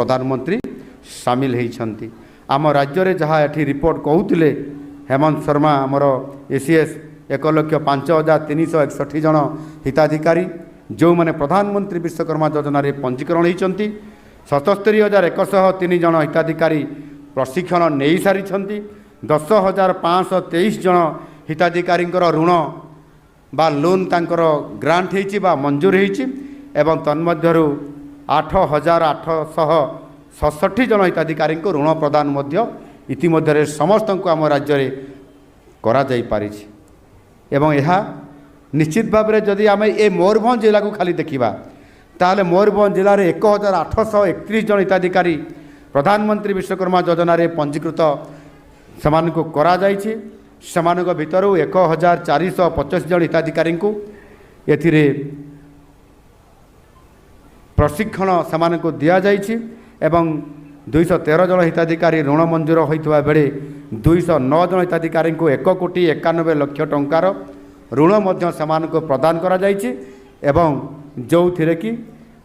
प्रधानमंत्री सामिल होती। आम राज्य में जहाँ ये रिपोर्ट कहते हेमंत शर्मा आमर एसीएस 1,05,361 जन हिताधिकारी जो मैंने प्रधानमंत्री विश्वकर्मा योजना रे पंजीकरण होती। 77,103 जन हिताधिकारी प्रशिक्षण नहीं सारी 10,523 जन हिताधिकारी ऋण बा लोन तांकर ग्रांट होती मंजूर होती एवं तन्मध्यरु 8,867 जन हिताधिकारी ऋण प्रदान इतिमध्य समस्त को आम राज्य में करा जाई पारिछि। एवं यह निश्चित भाव में जदि आम ए मयूरभंज जिला को खाली देखा ताहले मयूरभंज जिले में 1,831 जन हिताधिकारी प्रधानमंत्री विश्वकर्मा योजना रे पंजीकृत सेमान को करा जाइछि। सेमानक भितरु 1,425 जन हिताधिकारी को एथिरे प्रशिक्षण सेमान को दिया जाइछि एवं 213 जन हिताधिकारी ऋण मंजूर होइतबा बेले 209 जन हिताधिकारी को 1,91,00,000 टंकार ऋण मध्य सेमान को प्रदान करा जाइछि एवं जो थिरे कि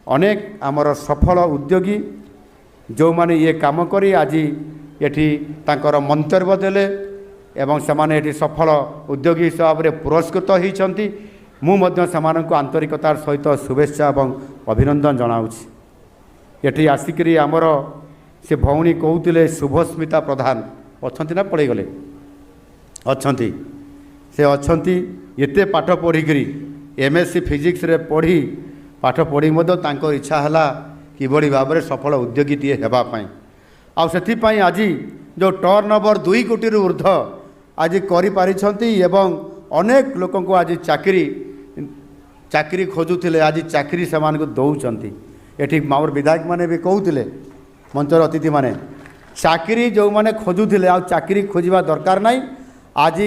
अनेक आमर सफल उद्योगी जो माने ये काम करी आज एठी तांकर मंतव्य देले एवं सेमाने एठी सफल उद्योगी हिसाब रे पुरस्कृत होइछंती। मु मध्य सेमानक आंतरिकतार सहित शुभेच्छा एवं अभिनंदन जनाउछि। एठी आसिकरी आमर से भौणी कहते शुभस्मिता प्रधान अच्छा ना पड़े गले अच्छा से अच्छा एते पाठ पढ़िकी एमएससी फिजिक्स रे पढ़ी पाठ पढ़ी इच्छा है किभली भाव में सफल उद्योगी टे होगापाई आउे आज जो टर्न ओवर 2 कोटी ऊर्ध्व आज करें अनेक लोक आज चाकरी खोजुले आज चाकरी से दौरान ये मामर विधायक माने भी कहते मंचर अतिथि माने चाकरी जो माने खोजुले आ चाकरी खोजा दरकार नहीं। आज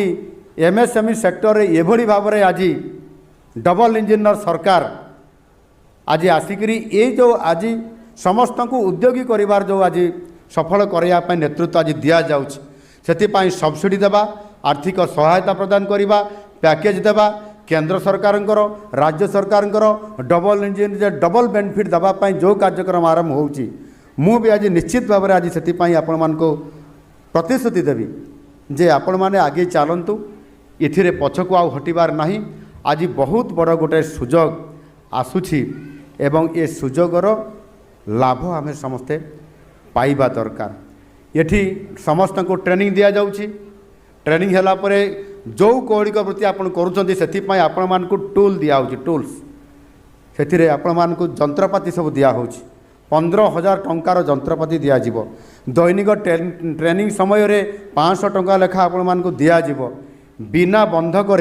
एमएसएमई सेक्टर ये भाव में आज डबल इंजिनियर सरकार आज आसिकरी ये जो आज समस्त को उद्योगी करिवार जो आज सफल करने नेतृत्व आज दि जाउछि सेतिपाई सब्सिडी देवा आर्थिक सहायता प्रदान करवा पैकेज देवा केंद्र सरकार राज्य सरकार डबल इंजिन डबल बेनिफिट देवाई जो कार्यक्रम आरंभ होउछि मु भी आज निश्चित भाव में आज से आपण मानको प्रतिश्रुति देवी जे आपण माने आगे चलतु इथिरे पछकु आ हटिबार नहीं। आज बहुत बड़ गोटे सुजोग आसुछि एवं ये सुजोगर लाभ आम समस्ते पाइबा दरकार। ये समस्त को ट्रेनिंग दि जाउछि ट्रेनिंग हैला परे जो कौलिक वृत्ति आपण करूछन्ती सेतिपाई आपण मानको टूल दिया होछि टूल्स सेतिरे आपण मानको जंत्रपाति सब दिया होछि 15,000 टंकार जंत्रपाति दिज्व दैनिक ट्रेनिंग समय रे 500 टंका लेखा आपण मानको दिज्व बिना बंधक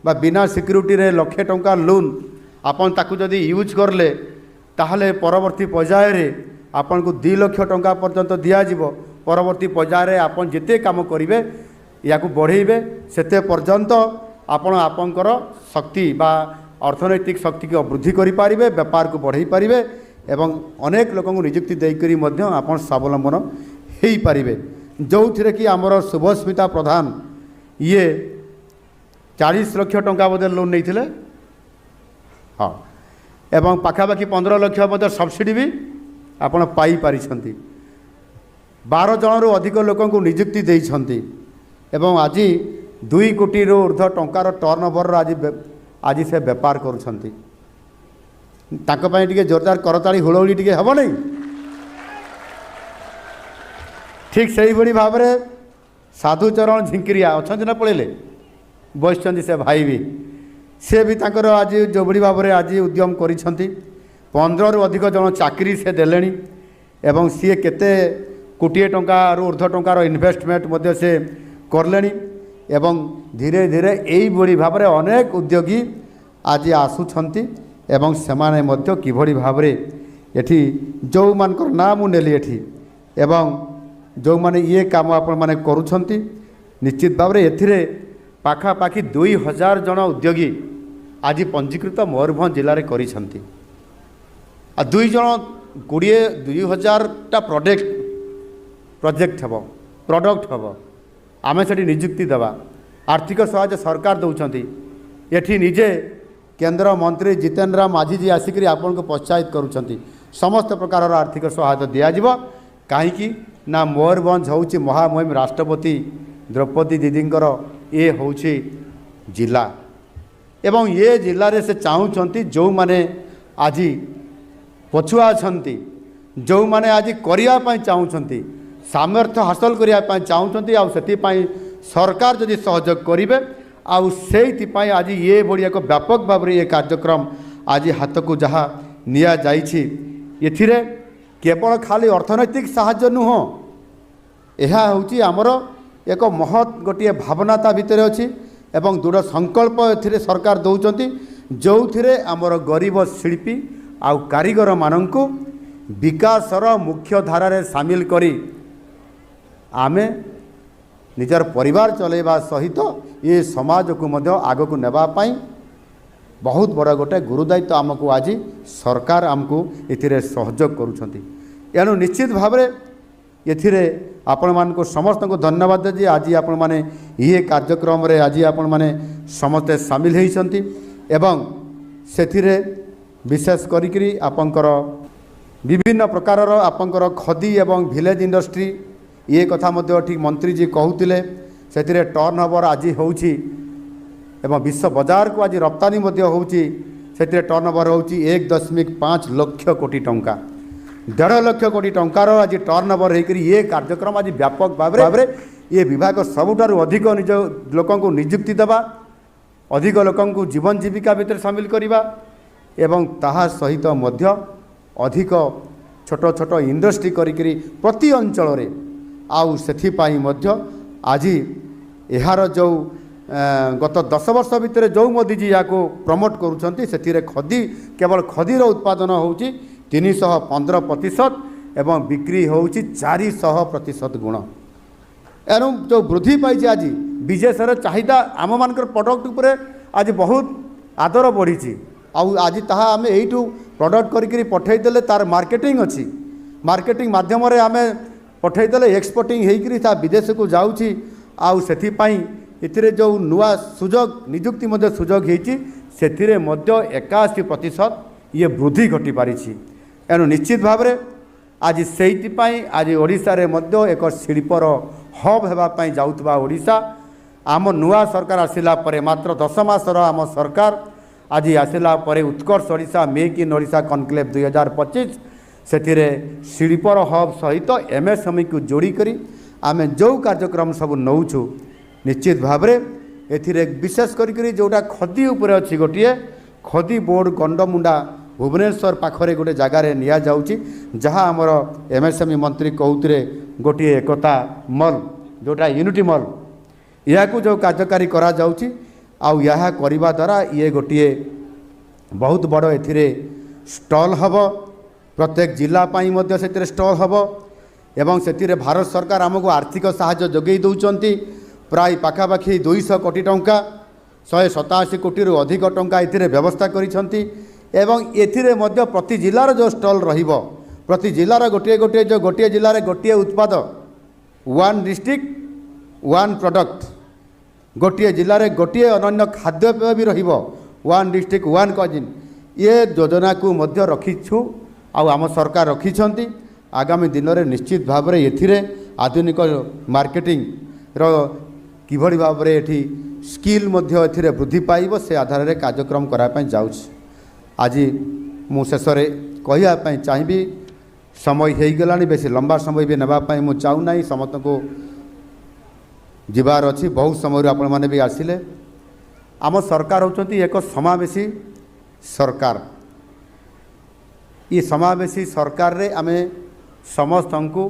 बा बिना सिक्यूरीटी रे लक्षे टंका लोन आपन ताकू जदि यूज करले ताहले परवर्ती पर्याय रे आपन को 2 लाख टंका पर्यंत दिज्व परवर्ती पर्याय रे आपन जिते काम करिवे याकू बढ़ेबे सेते पर्यंत आपन आपनकर शक्ति बा अर्थनैतिक शक्ति को वृद्धि करि पारिबे व्यापार को बढ़ाई पारिबे एवं अनेक लोक निजुक्ति देकरी आपण स्वावलंबन हो पारे जो थे कि आमर शुभस्मिता प्रधान ये 40 लाख टंका बोधे लोन नहीं हाँ एवं पाखापाखि 15 लाख सब्सिडी भी आपण पाई पारि 12 जन रु अधिक लोक निजुक्ति देइछंती एवं आज 2 कोटी ऊर्ध्व टंकार टर्न ओवर आज से व्यापार करुछंती टे जोरदार करताली हुलहुली टे हम नहीं ठीक से ही भाव में साधुचरण झिंकिरिया अच्छा ना पड़े बस से भाई भी सी भी आज जो बड़ी भाव में आज उद्यम कर 15 रु अधिक जन चाकरी से देले एवं सी केते कोटिए टंका ऊर्ध्व टंकार इन्वेस्टमेंट से करले एवं धीरे धीरे यही बड़ी भाव में अनेक उद्योगी आज आसुछंती एवं सेमाने मध्य किभली भाव में एठी जो मानकर नाम नेली एठी एवं जो माने ये काम आपण माने करूछंती निश्चित भाव में एथिरे पाखापाखि 2000 जन उद्योगी आज पंजीकृत मयूरभंज जिले में करिछंती आ 2 जन 2000टा प्रोजेक्ट हम प्रोडक्ट हम आमे सेठी नियुक्ति देवा आर्थिक सहायता सरकार दौरान एठी निजे केंद्र मंत्री जितेंद्र राम माझी जी आसिक आपन को प्रोत्साहित करुँच समस्त प्रकार आर्थिक सहायता दिज्व कहीं ना मयूरभंज हूँ महामहिम राष्ट्रपति द्रौपदी दीदींकर ये हूँ जिला एवं ये जिले में से चाहूँगी जो मैंने आज पछुआ अच्छा जो मैंने आज करने चाहूँगी सामर्थ्य हासिल करने चाहूँगी आपाई सरकार जदि सहयोग करेंगे आपाई आज ये भाई एक व्यापक भाव में ये कार्यक्रम आज हाथ को जहाँ निया जाइछि एथिरे केवल खाली अर्थनैतिक साहाय्य नुह यह हूँ आमर एक महत् गोटे भावना ता भितर अच्छी एवं दृढ़ संकल्प एथिरे सरकार दौरान जो थे आमर गरीब शिल्पी आउ कारीगर मानू विकासर मुख्य धारा सामिल करी आमे निजर परिवार चलैबा सहित ये समाज को मध्य आग को नेबापाई बहुत बड़ा गोटे गुरुदायित्व आमको आज सरकार आमको एथिरे सहयोग करुछंती एणु निश्चित भाव एथिरे आपण मानको समस्त को धन्यवाद जे आज आपण माने ये कार्यक्रम रे आज आपण माने समस्ते सामिल होइछंती एवं सेथिरे विशेष करिकरी आपनकर विभिन्न प्रकार आपनकर खदी एवं विलेज इंडस्ट्री ये कथा मध्य ठीक मंत्री जी कहूतिले सेथिरे टर्न ओवर आज होउछि एवं विश्व बाजार को आज रप्तानी मध्य होउछि सेथिरे टर्न ओवर होउछि 1.5 लाख कोटी टंका 1.5 लाख कोटी टंकार आज टर्न ओवर होकर ये कार्यक्रम आज व्यापक भाव में ये विभाग सबुठारु अधिक निज लोक निजुक्ति देवा अधिक लोक जीवन जीविका भितर सामिल करवा एवं ताहा सहित मध्य अधिक छोट छोट इंडस्ट्री करी प्रति अंचल रे आउ सेथिपाई मध्य आज यार जो गत 10 वर्ष भितर जो मोदी जी यहाँ प्रमोट करुँच से खदी केवल खदीर उत्पादन होउछि 315% एवं बिक्री होउछि 400% गुण एणु जो वृद्धि पाई आज विदेश चाहिदा आम मान प्रोडक्ट उपरे आज बहुत आदर बढ़ी आज ताहा आम यू प्रोडक्ट करी पठेदेले तार मार्केटिंग अच्छी मार्केटिंग माध्यम आम पठेदेले एक्सपोर्टिंग होकर ता विदेश को जाऊँगी आउ सेथिपाई एथिरे जो नुआ सुजोग निजुक्ति मध्य सुजोग होती से 81% ये वृद्धि घटी पारी एणु निश्चित भाव में आज से आज ओडिशा रे मध्य एक शिल्पर हब होगापाई जाउतबा ओडिशा आम नुआ सरकार आसिला परे मात्र 10 मासर आम सरकार आज आसिला परे Utkarsh Odisha make in Odisha conclave 2025 से शिल्पर हब सहित एमएसएमई को जोड़ी करी आमे जो कार्यक्रम सब नौचु निश्चित भाव में एथिरे विशेष करी जोटा खदी उपरे अच्छी गोटे खदी बोर्ड गंडमुंडा भुवनेश्वर पाखरे गोटे जगार निया जाउची जहाँ आमर एमएसएमई मंत्री कहते गोटे एकता मल जोटा यूनिटी मल या जो कार्यकारी करा जाउची आउ यह करने द्वारा ये गोटे बहुत बड़ एथिरे स्टॉल हब प्रत्येक जिला पाई मध्य से स्टॉल हब एवं से भारत सरकार आमको आर्थिक सहायता जोगई दौरान प्राय पाखापाखि 200 कोटी टंका 187 कोटी रु अधिक टंका एथिरे व्यवस्था करिसंती एवं एथिरे मध्य प्रति जिलार जो स्टॉल रहिबो प्रति जिलार गोटे गोटे जो गोटे जिले गोटे उत्पाद वन डिस्ट्रिक्ट वन प्रोडक्ट गोटे जिले गोटे अनन्य खाद्यपेय भी रहिबो वन डिस्ट्रिक्ट वन कजिन ये योजना को मध्य रखीछु आम सरकार रखिछंती आगामी दिन में निश्चित भाव में एथिरे आधुनिक मार्केटिंग रो किभଳି भाव में एठी स्किल मध्य एथिरे वृद्धि पाइब से आधार में कार्यक्रम करापाई जाउछ आज मु शेष कहवाई चाहिए समय हो गलानी बेसी लंबा समय भी नापाई मु चाहूना समस्त को जीवार अच्छी बहुत समय आपण मैंने भी आसिले आम सरकार होती एक समावेशी सरकार ये समावेशी सरकार रे आमे समस्त को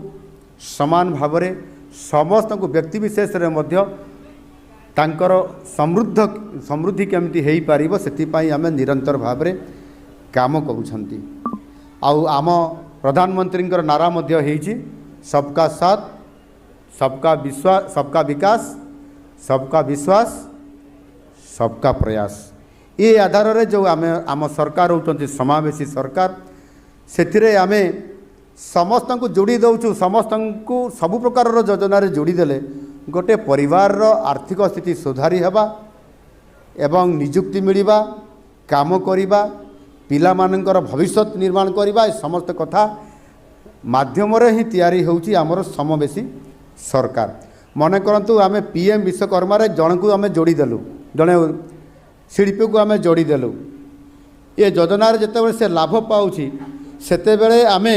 समान भाव में समस्त को व्यक्ति विशेष रे मध्य तांकर समृद्धि केमती हो पारिबो सेतिपाई आमे निरंतर भाव में काम करुछंती आउ आम प्रधानमंत्री नारा मध्य होइछि सबका साथ सबका विश्वास सबका विकास सबका विश्वास सबका प्रयास ये आधार रे जो आमे आम सरकार होउछंती समावेशी सरकार सेथिरे आमे समस्त को जोड़ी दौचु समस्त को सबु प्रकार योजना जोड़ी देले गोटे परिवार आर्थिक स्थिति सुधारी हेबा एवं निजुक्ति मिलिबा काम करिबा पिलामानंकर भविष्य निर्माण करवा समस्त कथा माध्यम ही तैयारी होउची आमर समवेशी सरकार। मन करंतु आमे पीएम विश्वकर्मा रे जन को आमे जोड़ी देलु, जने शिल्पी को आमे जोड़ी देलु। ये योजना रे जते से लाभ पाउची सेते बेले आमे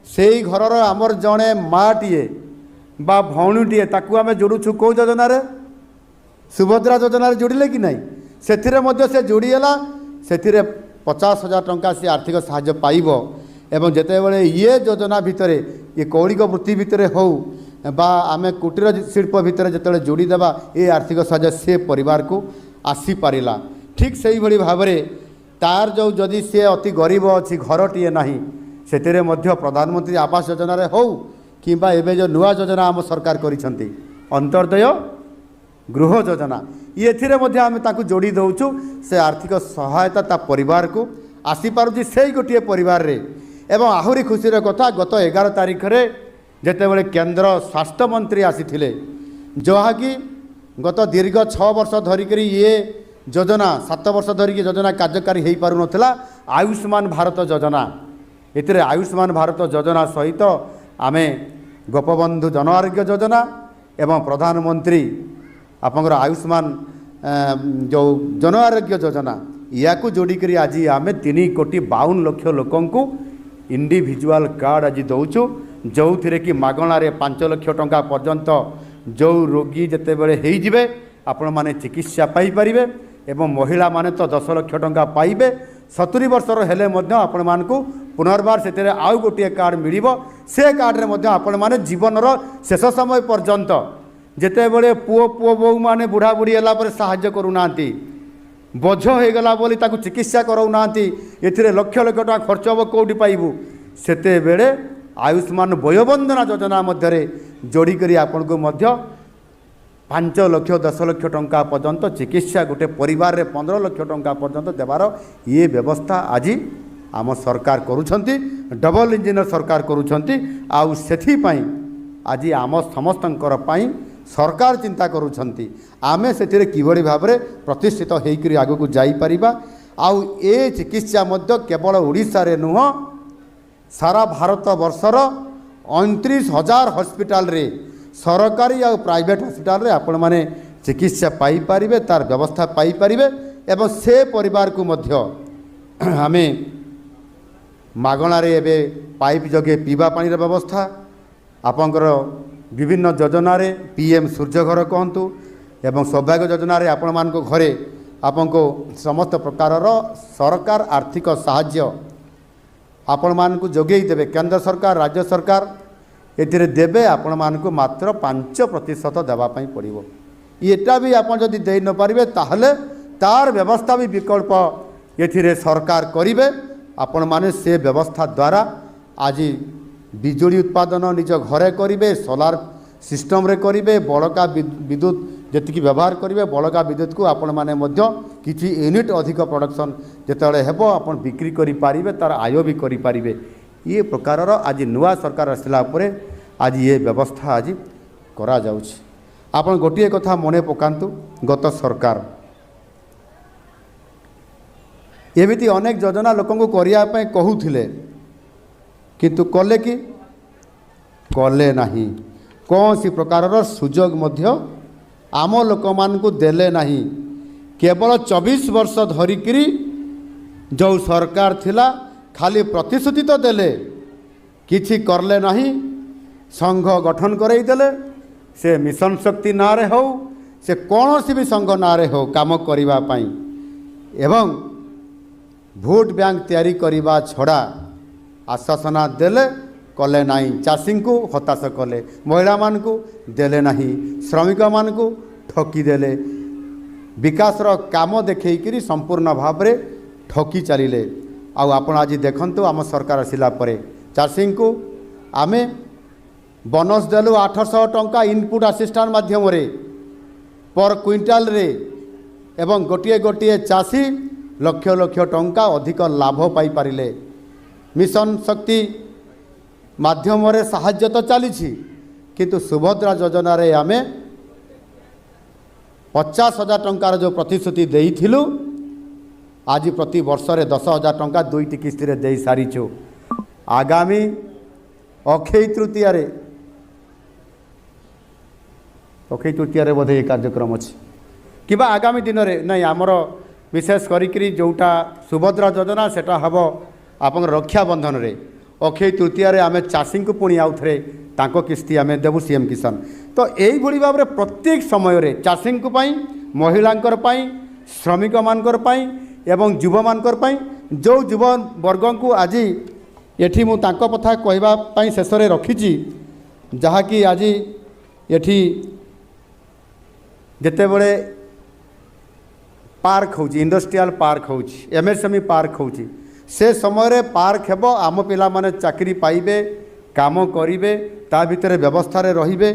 सेई घरर आमर जने माटीए बा भौणीटीए ताकू आमे जोड़ुछु को योजना रे सुभद्रा योजना रे जोड़िले कि नहीं सेथिरे मध्य से जोड़ीला सेथिरे 50,000 टंका से आर्थिक साहाय्य पाइबो। एवं जेतेबेले ये योजना भितरे ये कौलिक वृत्ति भितरे हो बा आमे कुटीर शिल्प भितरे जेतेबेले जोड़ी देबा ये आर्थिक साहाय्य से परिवार को आसी पारिला। ठीक सही भली भाबरे तार जो जदि से अति गरीब अच्छी घरटीए नाही सेतिरे मध्य प्रधानमंत्री आवास योजना रे हो किंबा एबे जो नुआ योजना आम सरकार करिसंती अंतर्दय गृह योजना ये मध्य आम ताकू जोड़ी दौचु से आर्थिक सहायता ता परिवार को आसी पारुची से गोटे परिवार रे। एवं आहुरी खुशीर कथा गत 11 तारिख रे जेतेबेले केंद्र स्वास्थ्य मंत्री आसीथिले जहाँकि गत दीर्घ 6 वर्ष धरिकरी ये योजना 7 वर्ष धरिकी योजना कार्यकारी हो पार नाला आयुष्मान भारत योजना। एतिरे आयुष्मान भारत योजना सहित आमे गोपबंधु जन आरोग्य योजना एवं प्रधानमंत्री आपंकर आयुष्मान जो जन आरोग्य योजना या जोड़िक आज आम 3,52,00,000 लोकंकु इंडिविजुअल कार्ड आज दौचु जो थी कि मागणारे 5 लाख टंका पर्यंत जो रोगी जिते बड़े हो आपण माने चिकित्सा पाई परिबे एवं महिला माने तो 10 लाख टंका पाइबे। 70 वर्षर हेले मध्य आपण मानकु पुनर्बार से आउ गोटे कार्ड मिलिबो। से कार्ड रे मध्य आपण माने जीवनर शेष समय पर्यंत जेते बड़े पुओ पुओ बो माने बुढ़ा बुढ़ी होला पर सहाय्य करूनांती बोझ हो गला बोली ताकू चिकित्सा कराउनांती एथिरे लक्ष लक्ष टका खर्च हो कोठी पाइबू सेते बेले आयुष्मान वयोबंधना योजना मध्य जोड़ी करी आपण को मध्य 5 लाख 10 लाख टंका पर्यंत चिकित्सा गोटे परिवार रे 15 लाख टंका पर्यंत देवार ये व्यवस्था आज आम सरकार करुछंती डबल इंजिन सरकार करुछंती। आउ सेथि पई आज आम समस्तंकर पई सरकार चिंता करुछंती आमे सेथिरे किभଳି भाबरे प्रतिष्ठित हेकरी आगु जाई परिबा। आउ ए चिकित्सा मध्य केवल ओडिशा रे नुह सारा भारत वर्षर 29,000 हॉस्पिटल रे सरकारी और प्राइवेट हॉस्पिटल रे आपण माने चिकित्सा पाई परिबे तार व्यवस्था पाई परिबे। एवं से परिवार को मध्य आमे मागणार एबे पाइप जगे पीवा पानी व्यवस्था आपंकर विभिन्न योजना रे पीएम सूर्यघर कहतु एवं सौभाग्य योजना रे आपण मान को घरे आपन को समस्त प्रकार सरकार आर्थिक साहाय्य आपण मान को जोगेई देबे। केंद्र सरकार राज्य सरकार एथिरे देबे आपण मान को मात्र 5% देवा पई पड़िबो। एटा भी आपण जदि देई न पारिबे ताहले तार व्यवस्था भी विकल्प एथिरे सरकार करिवे। आपण माने से व्यवस्था द्वारा आज बिजुली उत्पादन निज घरे करिवे सोलार सिस्टम रे करिवे बड़का विद्युत जेतिकी व्यवहार करिवे बड़का विद्युत को आपण माने मध्य किछि यूनिट अधिक प्रोडक्शन जेतले हेबो आपण बिक्री करि पारिबे तार आय भी करि पारिबे। ये प्रकार आज नुआ सरकार आसला परे आज ये व्यवस्था आज करा जाउछि। आपण गोटिए कथा मने पकांतु गत सरकार एमिति अनेक योजना लोकंकु करिया पय कहूथिले किंतु कले कि कले नाही कौन सी प्रकार सुजोग मध्य आम लोक मानकु देले नाही। केवल 24 वर्ष धरिकी जो सरकार थिला खाली प्रतिश्रुति तो देले किछि करले नाही। संघ गठन करई देले से मिशन शक्ति नारे हो से कौन सी भी संघ नारे हो काम करिवा पाई एवं भोट बैंक तैयारी करिवा छड़ा आश्वासना देले कले नाही। चाषी को हताश कले महिला मान को देले नाही श्रमिक मान को ठकी देले विकासर काम देखैकरी संपूर्ण भाव रे ठकी चलिले। आउ आपण आज देखंतु आम सरकार आसिला परे चाषी को आमे बोनस देलु 800 टंका इनपुट असिस्टेंट माध्यम रे पर क्विंटाल रे एवं गोटिए गोटिए चाषी लक्ष लक्ष टंका अधिक लाभ पाई पारिले। मिशन शक्ति माध्यम रे साहाय्य तो चली किंतु सुभद्रा योजना रे आमे 50,000 टंकार जो प्रतिश्रुति देइथिलु आज प्रति वर्ष 10,000 टंका 2टी किस्ती दे सारीचु। आगामी अक्षय तृतीय बोधे ये कार्यक्रम अच्छी कि आगामी दिन में नहीं आमर विशेष करी जोटा सुभद्रा योजना सेटा हम आप रक्षाबंधन रे अक्षय तृतीय आम चाषी को पुणी आउ थे किस्ती आम देवु सीएम किसान। तो यही भाव में प्रत्येक समय चाषी महिलांकर श्रमिक मानकर एवं युवा मानकर जो युव वर्ग को आज एठी मु तांको कथा कहवाई शेष रखी जहाँकि आज एठी जेतेबेले पार्क हो इंडस्ट्रियल पार्क हो एमएसएमई पार्क हो से समय पार्क हेबो आम पिला माने चाकरी पाइबे काम करिवे ता भितर व्यवस्था रे रहिबे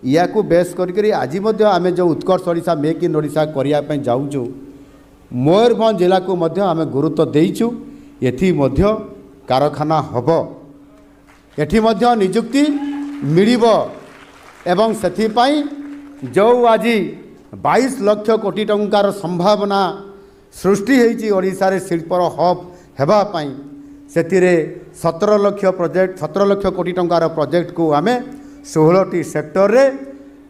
या को बेस करी आज आम जो उत्कर्ष ओडिशा मेक इन ओडिशा करने जाऊँ मयूरभंज जिला को मध्य आम गुरुत्व देइछु। एथि मध्य कारखाना हब एथि मध्य नियुक्ति मिलिबो एवं सेथिपाई जो आज 22 लाख कोटी टंकार संभावना सृष्टि होईची ओडिशा रे शिल्पर हब हेबा पाई सेतिरे 17 लाख कोटी टंकार प्रोजेक्ट को आमे 16टी सेक्टर रे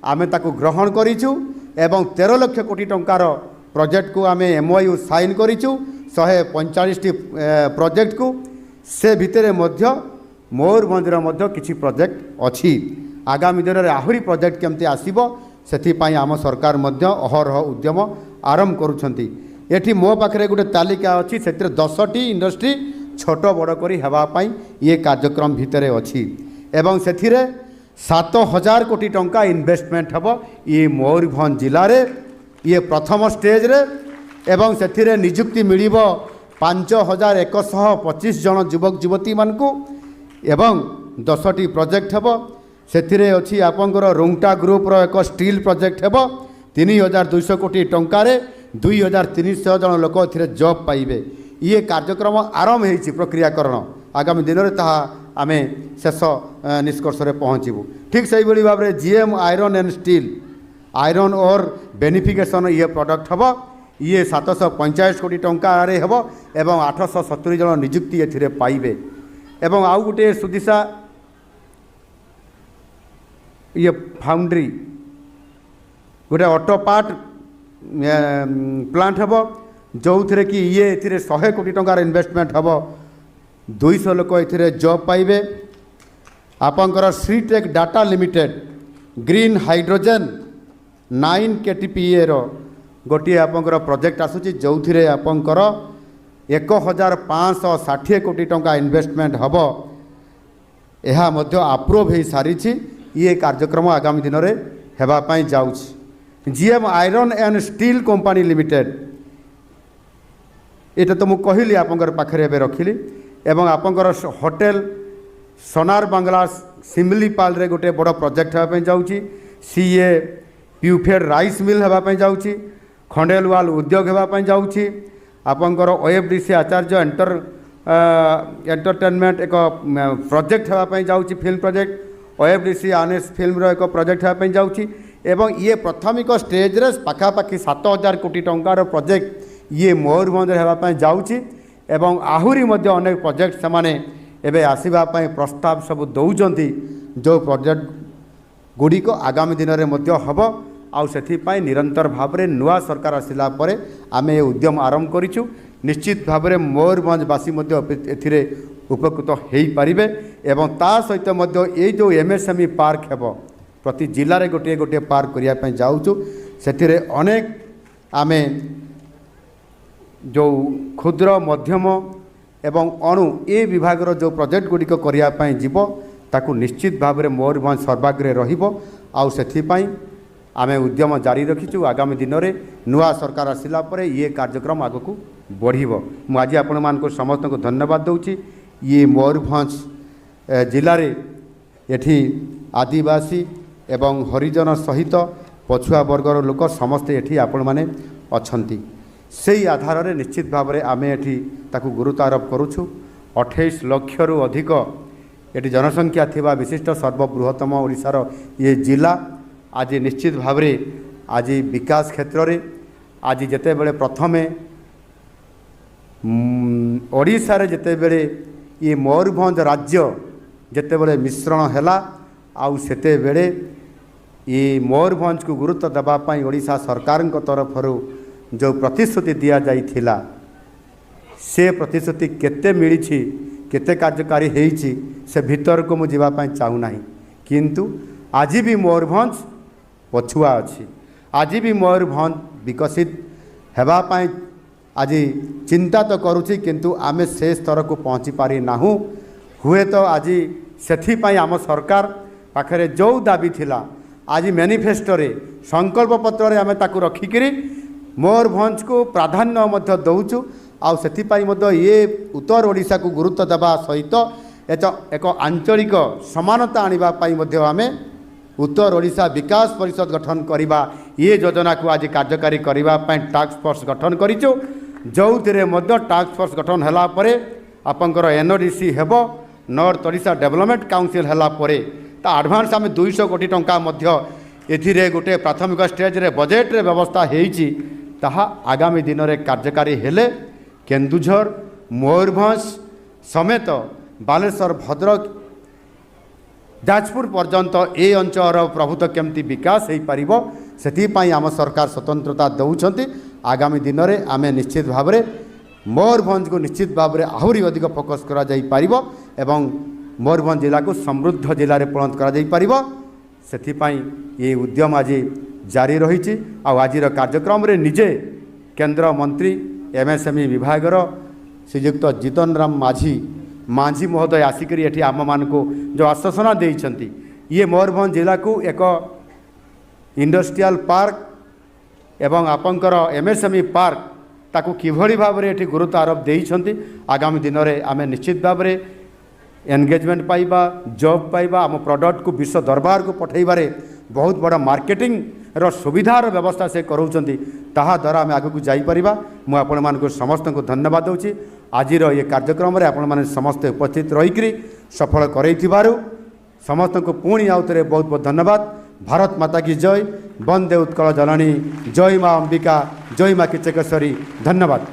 आमे ताकू ग्रहण करिछु एवं 13 लाख कोटी टंकार प्रोजेक्ट को आमे एमओयू साइन करिछु 145टी प्रोजेक्ट को से भितरे मध्य मयूरभंजर मध्य किछि प्रोजेक्ट अछि। आगामी दिन में आहुरी प्रोजेक्ट केमती आसीबो सेथिपाई आम सरकार मध्य अहरह उद्यम आरंभ करुछंती। एठी मो पाखरे गोटे तालिका अछि सेतिर 10टी इंडस्ट्री छोट बड़ करी हेबा पाई ये कार्यक्रम भितरे अछि एवं सेथिरे 7,000 कोटी टंका इन्वेस्टमेंट हेबो ये मयूरभंज जिले रे ये प्रथम स्टेज रे एवं सेथिरे नियुक्ति मिलिबो 5,125 जन युवक युवती मानकू एवं 10टी प्रोजेक्ट हेबो सेथिरे अछि आपनकर रुंगटा ग्रुप रो एक स्टील प्रोजेक्ट हेबो 3,200 कोटी टंका रे 2,300 जन लोक एथिरे जॉब पाइबे। ये कार्यक्रम आरंभ होईछि प्रक्रियाकरण आगामी दिन में ताहा आमे शेष निष्कर्ष रे पहुँचबू। ठीक से भाई भाव में GM iron and steel iron और बेनिफिकेशन ये प्रोडक्ट हम ये 745 कोटी टंका रे हम एवं 870 जन नियुक्ति एथिरे पाइबे एवं आउ गोटे सुदिशा ये फाउंड्री गोटे ऑटो पार्ट प्लांट हम जो थे कि ये एथिरे 100 कोटी टंकार इन्वेस्टमेंट हम 200 लोक एथिरे जॉब पाइबे। आपंकर Shritech data limited green hydrogen 9 KTPA रो गोटे आपंकर प्रोजेक्ट आसूची जो थे आपंकर 1,560 कोटी टंका इन्वेस्टमेंट हम यह मध्य अप्रूव हो सारी ये कार्यक्रम आगामी दिन में हेबापाई जाउछि। GM iron and steel company limited ये तो मुझे कहली आपंकर पाखरे रखिली एवं आपंकर होटेल सोनार बांग्ला सिमलीपाल रे गोटे बड़ प्रोजेक्ट हेबापाई जाउछि। सीए प्यूफेड राइस मिल हेबापाई जाउछि। खंडेलवाल उद्योग हेबापाई जाउछि। आपंकर ओएफडीसी आचार्य एंटरटेनमेंट एक प्रोजेक्ट हेबापाई जाउछि फिल्म प्रोजेक्ट ओएफडीसी आनेस फिल्म रो एक प्रोजेक्ट हेबापाई जाउछि एवं ये प्राथमिक स्टेज रे पाखापाखि 7,000 कोटी टंकार प्रोजेक्ट ये मयूरभंज हेबापाई जाउछि एवं आहुरी मध्य अनेक प्रोजेक्ट से एबे आसीबापाई प्रस्ताव सब दौजंती जो प्रोजेक्ट गुड़िक आगामी दिन में मध्य हम आउ सेथिपाई निरंतर भाव में नुआ सरकार आसिला परे आमे उद्यम आरंभ करिछु। निश्चित भाव में मयूरभंजवासी एथिरे उपकृत हो पारे एवं ता सहित मध्य ये जो एमएसएमई पार्क हेब प्रति जिले में गोटे गोटे पार्क करने जाऊँ से अनेक आमे जो क्षुद्र मध्यम एवं अणु ए विभाग जो प्रोजेक्ट गुड़िक करने जीव ताकू निश्चित भाव में मयूरभंज सर्वाग्रे रहिबो आउ सेथिपाई आमे उद्यम जारी रखीचु। आगामी दिन में नुआ सरकार आसिला परे ये कार्यक्रम आगक बढ़िबो। मु आज आपण मानको समस्त को धन्यवाद दूची। ये मयूरभंज जिले रे एठी आदिवासी एवं हरिजन सहित पछुआ वर्गर लोक समस्ते एठी आपण माने अछंती से आधार रे निश्चित भाव में आमे एठी ताकू गुरुत्व आरोप करूछु। 28 लाख रु अधिक एटी जनसंख्या थिबा विशिष्ट सर्वबृहत्तम ओडिशार ये जिला आज निश्चित भाव में आज विकास क्षेत्र रे आज जेते बेले प्रथमे ओडिशा रे जेतेबेले ये मयूरभंज राज्य जेतेबेले मिश्रण हैला आउ सेतेबेले ये मयूरभंज को गुरुत्व देवाई ओडिशा सरकार तरफ जो प्रतिश्रुति दि जाइथिला से प्रतिश्रुति केते मिली केते कार्यकारी होईछि से भीतर को मु जीवापाई चाहूना किंतु आज भी मयूरभंज पछुआ अच्छी आज भी मयूरभंज विकसित हेबापाई आज चिंता तो करुछि किंतु आमे से स्तर को पहुँची पारि नाहु हुए तो आज सेथिपाई आम सरकार पाखरे जो दाबी थिला आज मैनिफेस्टो रे संकल्प पत्र रे आमे ताकू रखिकरी मयूरभंज को प्राधान्य मध्य दउचु आउ सेथिपाई मध्य ये उत्तर ओडिशा को गुरुत्व देवा सहित एक आंचलिक समानता आनिबा पाई मध्य आमे उत्तर ओडिशा विकास परिषद गठन करिबा ये योजना को आज कार्यकारी करिबा पाई टास्क फोर्स गठन करिचो जो मध्य टास्क फोर्स गठन हला परे आपंकर एनओडीसी हेबो नॉर्थ ओडिशा डेवलपमेंट काउंसिल हला परे ता एडवांस आमे 200 कोटी टंका मध्य एथिरे गोटे प्राथमिक स्टेज रे बजेट रे व्यवस्था हेइची ताहा आगामी दिन रे कार्यकारी हेले केन्दुझर मयूरभंज समेत बालेश्वर भद्रक जाजपुर पर्यंत ए अंचल प्रभुत्व केमती विकास हो पारिबो सेथिपाई आम सरकार स्वतंत्रता दउछंती आगामी दिन में आमे निश्चित भाव में मयूरभंज को निश्चित भाव में आहरी अधिक फोकस करा जाई पारिबो एवं मयूरभंज जिला को समृद्ध जिले में परिणत करा जाई पारिबो सेथिपाई ये उद्यम आज जारी रही आज कार्यक्रम रे निजे केंद्र मंत्री एमएसएमई विभागर श्रीयुक्त जीतन राम माझी महोदय आसिकरी एठी आम मान को जो आश्वासना देइछंती ये मयूरभंज जिला को एक इंडस्ट्रियल पार्क एवं आपंकर एमएसएमई पार्क ताकू किभली भाव में एठी गुरुत्व आरोप देइछंती आगामी दिन में आमे निश्चित भाव में एंगेजमेंट पाइबा जॉब पाइबा आम प्रोडक्ट को विश्व दरबार को पठेबारे बहुत बड़ा मार्केटिंग रो सुविधार व्यवस्था से कराउछंती ताहा द्वारा आम आगू जाइपरिबा मु आपण मानक समस्त को धन्यवाद दूची आज ये कार्यक्रम रे आपण माने समस्त उपस्थित रहीकरी सफल करैथिबारु समस्त को पुणी आउ थे बहुत बहुत धन्यवाद। भारत माता की जय, वंदे उत्कल जननी, जय माँ अंबिका, जय माँ किचकेश्वरी, धन्यवाद।